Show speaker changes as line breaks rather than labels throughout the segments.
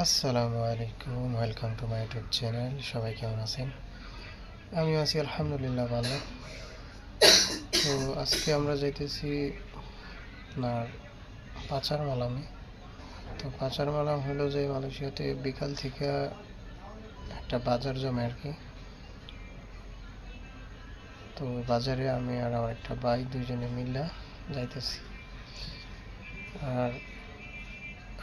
আসসালামু আলাইকুম, welcome to my YouTube channel. সবাই কেমন আছেন? আমি আছি আলহামদুলিল্লাহ ভালো। তো আজকে আমরা যাইতেছি আপনার পাচার মালামে। তো পাচার মালাম হলো যে মালয়েশিয়াতে বিকাল থেকে একটা বাজার জমে আর কি। তো বাজারে আমি আর আমার একটা ভাই দুইজনে মিলে যাইতেছি। আর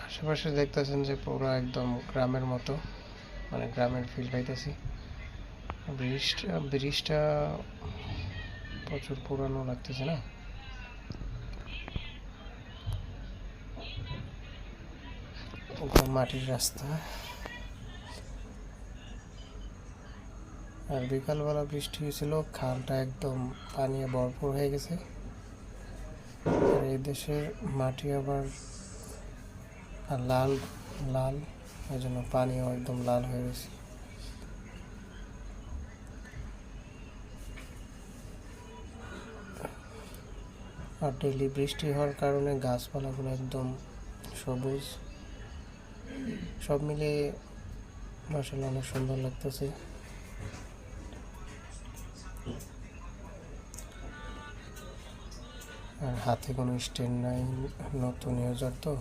আশেপাশে দেখতেছেন যে পুরো একদম গ্রামের মতো, মানে গ্রামের ফিল পাইতেছি। ব্রিজটা প্রচুর পুরানো লাগতেছে না? একদম মাটির রাস্তা। আর বিকালবেলা বৃষ্টি হয়েছিল, খালটা একদম পানিয়ে ভরপুর হয়ে গেছে। আর এই দেশের মাটি আবার লাল লাল, এই জন্য পানিও একদম লাল হয়ে গেছে। আর ডেইলি বৃষ্টি হওয়ার কারণে গাছপালাগুলো একদম সবুজ, সব মিলে মাশাআল্লাহ অনেক সুন্দর লাগতেছে। আর হাতে কোনো স্ট্যান্ড নাই, নতুন ইউজার তো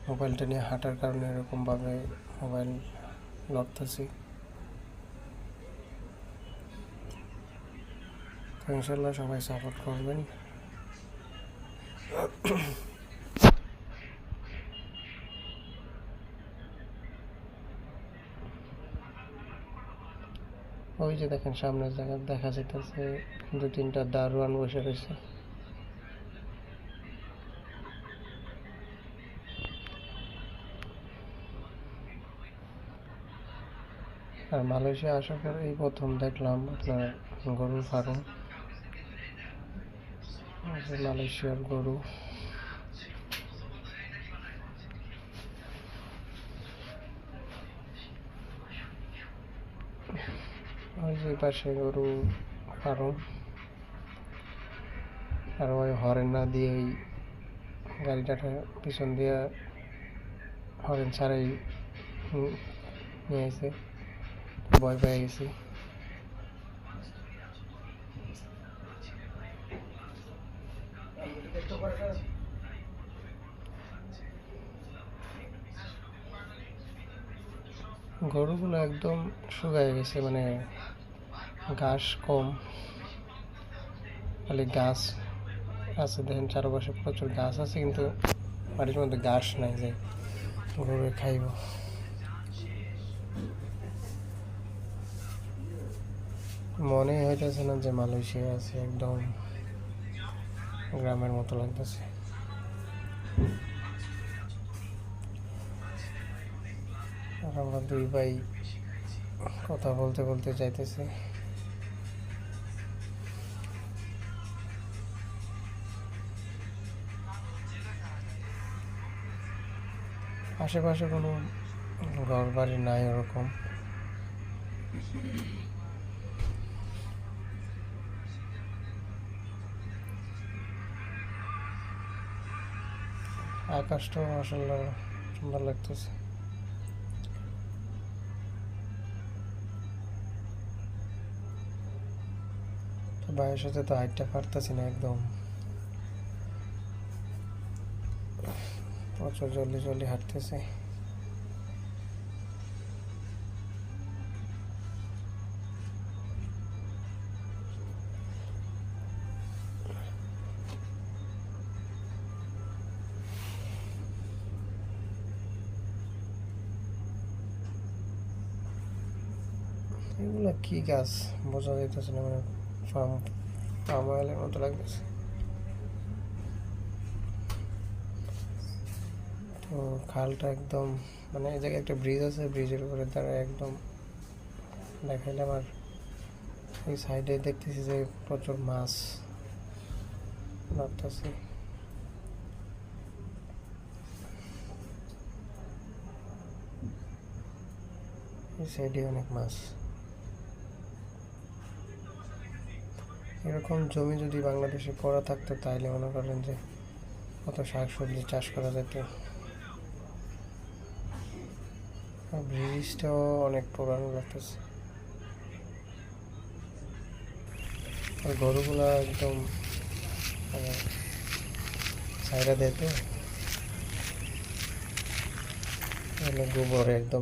মোবাইলটা নিয়ে হাঁটার কারণে এরকমভাবে মোবাইল লড়তেছি। তো ইনশাল্লাহ সবাই সাপোর্ট করবেন। ওই যে দেখেন সামনের জায়গা দেখা যাইতেছে 2-3টা দারোয়ান বসে রয়েছে। আর মালয়েশিয়া আসার পর এই প্রথম দেখলাম আপনার গরুর ফার্ম। মালয়েশিয়ার গরু, ওই যে পাশে গরু ফার্ম। আর ওই হরেন না দিয়েই গাড়িটা পিছন দিয়ে হরেন ছাড়াই নিয়ে আসে, ভয় পেয়ে গেছি। গরুগুলো একদম শুকায় গেছে, মানে ঘাস কম, খালি গাছ আছে। দেখেন চারপাশে প্রচুর গাছ আছে, কিন্তু বাড়ির মধ্যে ঘাস নাই যে গরু খাইব। মনে হইতেছে না যে মালয়েশিয়া আছে, একদম গ্রামের মতো লাগতেছে। আর আমরা দুই ভাই কথা বলতে বলতে যাইতেছি। আশেপাশে কোনো ঘর বাড়ি নাই ওরকম। আকাশটাও মাশাআল্লাহ সুন্দর লাগতেছে। ভাইয়ের সাথে তো হাইটটা পারতেছি না, একদম প্রচুর জলদি জলদি হাঁটতেছে। এগুলো কি গাছ বোঝা যাইতেছে না, মানে পাম অয়েলের মতো লাগতেছে। তো খালটা একদম, মানে এই জায়গায় একটা ব্রিজ আছে, ব্রিজের উপরে দাঁড়ায় একদম দেখাইলাম। আর এই সাইডে দেখতেছি যে প্রচুর মাছ ধরতেছি। এই সাইডে অনেক মাছ। এরকম জমি যদি বাংলাদেশে করা থাকতো তাহলে মনে করেন যে কত শাক সবজি চাষ করা যেত। আর ব্রিজটাও অনেক পুরানো লাগতেছে। আর গরুগুলা একদম সাইডা দেয় তো, গোবরে একদম